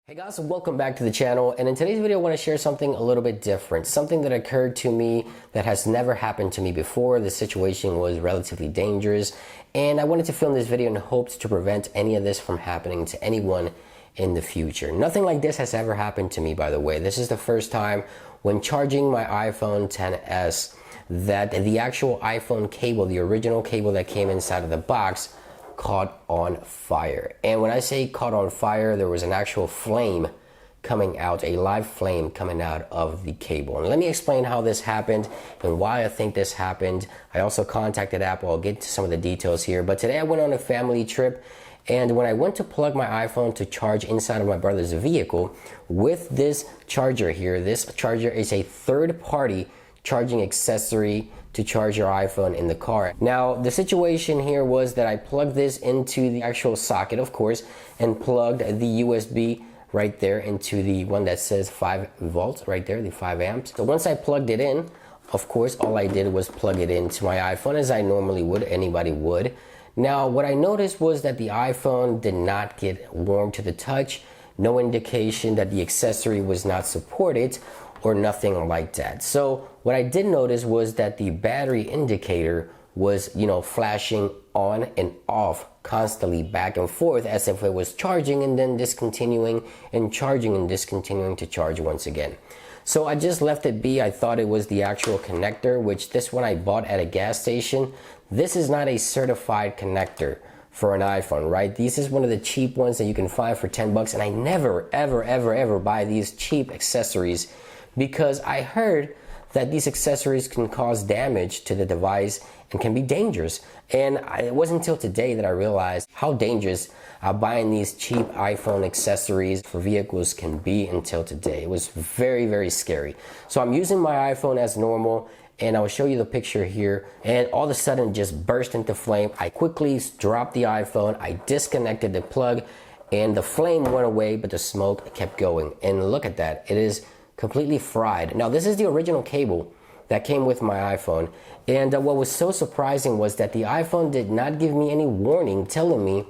Hey guys, welcome back to the channel, and in today's video I want to share something a little bit different, something that occurred to me that has never happened to me before. The situation was relatively dangerous, and I wanted to film this video in hopes to prevent any of this from happening to anyone in the future. Nothing like this has ever happened to me, by the way. This is the first time when charging my iPhone XS that the actual iPhone cable, the original cable that came inside of the box, caught on fire. And when I say caught on fire, there was an actual flame coming out, a live flame coming out of the cable. And let me explain how this happened and why I think this happened. I also contacted Apple. I'll get to some of the details here. But today I went on a family trip, and when I went to plug my iPhone to charge inside of my brother's vehicle with this charger here, this charger is a third-party charging accessory to charge your iPhone in the car. Now, the situation here was that I plugged this into the actual socket, of course, and plugged the USB right there into the one that says 5 volts right there, the 5 amps. So once I plugged it in, of course, all I did was plug it into my iPhone as I normally would, anybody would. Now, what I noticed was that the iPhone did not get warm to the touch, no indication that the accessory was not supported or nothing like that. So what I did notice was that the battery indicator was, flashing on and off constantly, back and forth, as if it was charging and then discontinuing and charging and discontinuing to charge once again. So I just left it be. I thought it was the actual connector, which this one I bought at a gas station. This is not a certified connector for an iPhone, right? This is one of the cheap ones that you can find for 10 bucks, and I never, ever buy these cheap accessories because I heard that these accessories can cause damage to the device and can be dangerous. And it wasn't until today that I realized how dangerous buying these cheap iPhone accessories for vehicles can be until today. It was very, very scary. So I'm using my iPhone as normal, and I will show you the picture here, and all of a sudden it just burst into flame. I quickly dropped the iPhone, I disconnected the plug, and the flame went away, but the smoke kept going. And look at that, it is completely fried. Now, this is the original cable that came with my iPhone, and what was so surprising was that the iPhone did not give me any warning telling me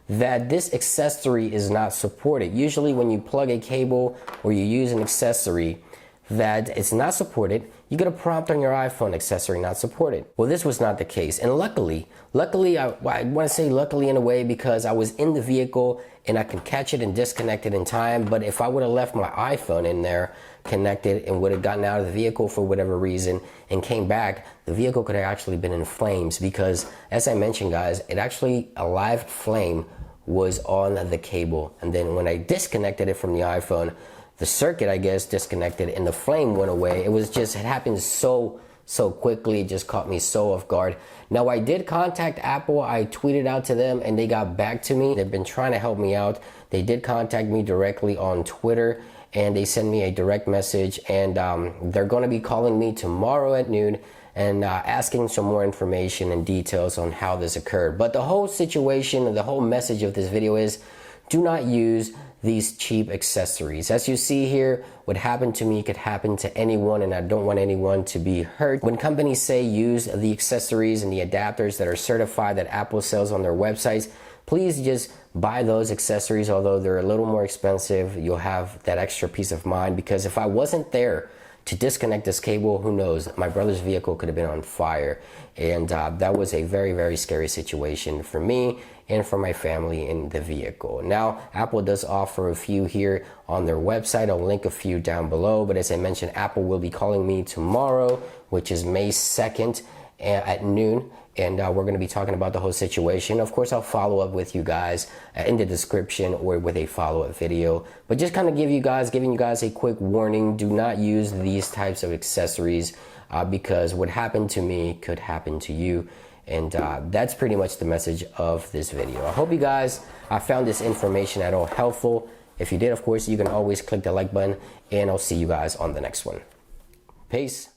that this accessory is not supported. Usually when you plug a cable or you use an accessory that it's not supported, you get a prompt on your iPhone, accessory not supported. Well, this was not the case, and luckily, I want to say luckily in a way, because I was in the vehicle and I could catch it and disconnect it in time. But if I would have left my iPhone in there connected and would have gotten out of the vehicle for whatever reason and came back, the vehicle could have actually been in flames, because as I mentioned, guys, a live flame was on the cable. And then when I disconnected it from the iPhone, the circuit, I guess, disconnected and the flame went away. It happened so quickly. It just caught me so off guard. Now, I did contact Apple. I tweeted out to them and they got back to me. They've been trying to help me out. They did contact me directly on Twitter, and they sent me a direct message, and they're going to be calling me tomorrow at noon and asking some more information and details on how this occurred. But the whole situation and the whole message of this video is, do not use these cheap accessories. As you see here, what happened to me could happen to anyone, and I don't want anyone to be hurt. When companies say use the accessories and the adapters that are certified that Apple sells on their websites, please just buy those accessories. Although they're a little more expensive, you'll have that extra peace of mind, because if I wasn't there to disconnect this cable, who knows, my brother's vehicle could have been on fire. And that was a very, very scary situation for me and for my family in the vehicle. Now, Apple does offer a few here on their website. I'll link a few down below. But as I mentioned, Apple will be calling me tomorrow, which is May 2nd at noon. And we're going to be talking about the whole situation. Of course, I'll follow up with you guys in the description or with a follow-up video. But just kind of giving you guys a quick warning. Do not use these types of accessories because what happened to me could happen to you. And that's pretty much the message of this video. I hope you guys found this information at all helpful. If you did, of course, you can always click the like button, and I'll see you guys on the next one. Peace.